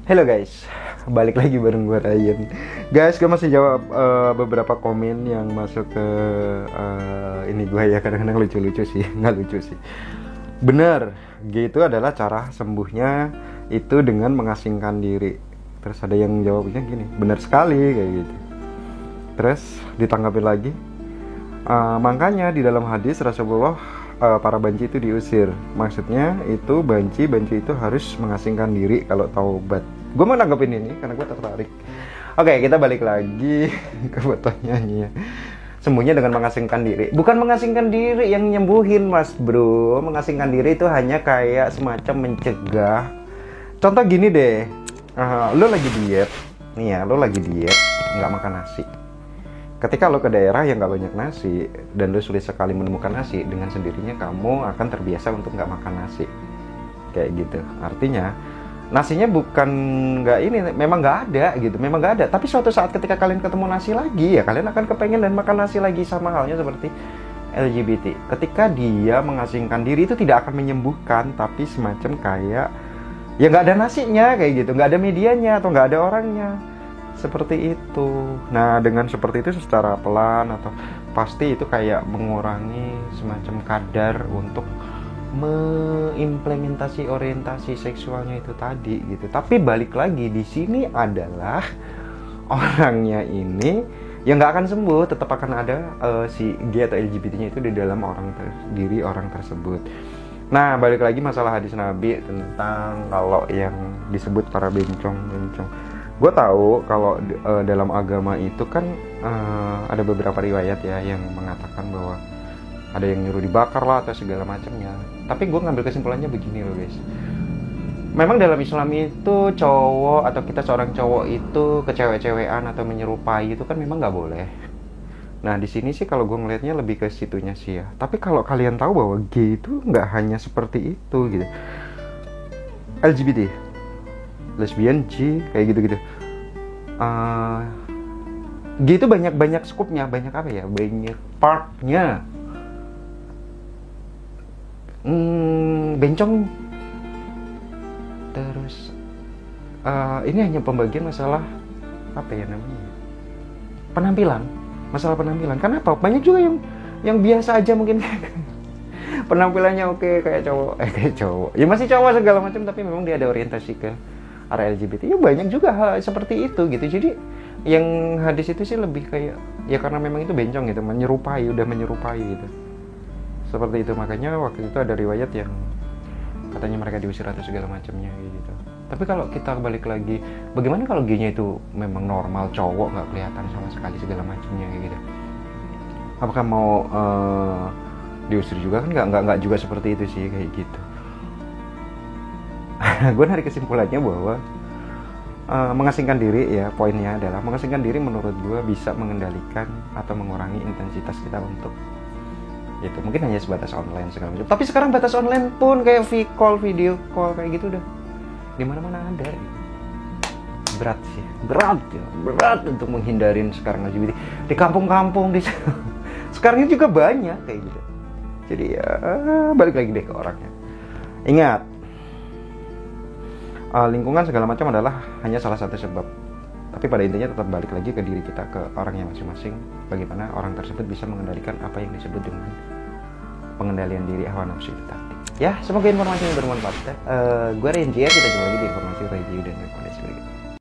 Halo guys, balik lagi bareng gue Ryan. Guys, gue masih jawab beberapa komen yang masuk ke ini gue ya. Kadang-kadang lucu-lucu sih, nggak lucu sih. Bener, G itu adalah cara sembuhnya itu dengan mengasingkan diri. Terus ada yang jawabnya gini, bener sekali kayak gitu. Terus ditanggapin lagi, makanya di dalam hadis Rasulullah para banci itu diusir. Maksudnya itu banci itu harus mengasingkan diri kalau taubat. Gue mau nanggepin ini karena gue tertarik. Oke, kita balik lagi ke fotonya nih ya. Sembuhnya dengan mengasingkan diri. Bukan mengasingkan diri yang nyembuhin mas bro. Mengasingkan diri itu hanya kayak semacam mencegah. Contoh gini deh, lo lagi diet nih ya, lo lagi diet nggak makan nasi. Ketika lo ke daerah yang nggak banyak nasi dan lo sulit sekali menemukan nasi, dengan sendirinya kamu akan terbiasa untuk nggak makan nasi kayak gitu. Artinya nasinya bukan nggak ini, memang nggak ada gitu, memang nggak ada. Tapi suatu saat ketika kalian ketemu nasi lagi, ya kalian akan kepengen dan makan nasi lagi. Sama halnya seperti LGBT. Ketika dia mengasingkan diri itu tidak akan menyembuhkan, tapi semacam kayak ya nggak ada nasinya kayak gitu, nggak ada medianya atau nggak ada orangnya. Seperti itu. Nah, dengan seperti itu secara pelan atau pasti itu kayak mengurangi semacam kadar untuk mengimplementasi orientasi seksualnya itu tadi gitu. Tapi balik lagi di sini adalah orangnya ini yang nggak akan sembuh, tetap akan ada si G atau LGBT-nya itu di dalam diri orang tersebut. Nah, balik lagi masalah hadis Nabi tentang kalau yang disebut para bencong. Gue tahu kalau dalam agama itu kan ada beberapa riwayat ya yang mengatakan bahwa ada yang nyuruh dibakar lah atau segala macamnya. Tapi gue ngambil kesimpulannya begini loh guys. Memang dalam Islam itu cowok atau kita seorang cowok itu kecewek-cewekan atau menyerupai itu kan memang nggak boleh. Nah di sini sih kalau gue ngelihatnya lebih ke situnya sih ya. Tapi kalau kalian tahu bahwa G itu nggak hanya seperti itu gitu. LGBT, lesbian, G kayak gitu-gitu. G itu banyak skupnya, banyak apa ya? Banyak partnya. Bencong. Terus ini hanya pembagian masalah apa ya namanya? Penampilan. Masalah penampilan. Kenapa? Banyak juga yang biasa aja mungkin penampilannya oke kayak cowok. Ya masih cowok segala macam tapi memang dia ada orientasi ke arah LGBT. Ya banyak juga hal seperti itu gitu. Jadi yang hadis itu sih lebih kayak ya karena memang itu bencong gitu, udah menyerupai gitu. Seperti itu, makanya waktu itu ada riwayat yang katanya mereka diusir atau segala macamnya gitu. Tapi kalau kita balik lagi, bagaimana kalau G-nya itu memang normal, cowok nggak kelihatan sama sekali segala macamnya gitu? Apakah mau diusir juga kan? Nggak juga seperti itu sih kayak gitu. Gue narik kesimpulannya bahwa mengasingkan diri ya, poinnya adalah mengasingkan diri menurut gue bisa mengendalikan atau mengurangi intensitas kita untuk itu. Mungkin hanya sebatas online segala macam. Tapi sekarang batas online pun kayak video call kayak gitu udah di mana-mana ada. Berat sih, berat untuk menghindarin sekarang LGBT di kampung-kampung di sekarang juga banyak kayak gitu. Jadi ya balik lagi deh ke orangnya. Ingat, lingkungan segala macam adalah hanya salah satu sebab. Tapi pada intinya tetap balik lagi ke diri kita, ke orangnya masing-masing. Bagaimana orang tersebut bisa mengendalikan apa yang disebut dengan pengendalian diri hawa nafsu itu tadi. Ya, semoga informasi ini bermanfaat. Gue Renji ya, kita jumpa lagi di informasi review dan rekomendasi berikutnya.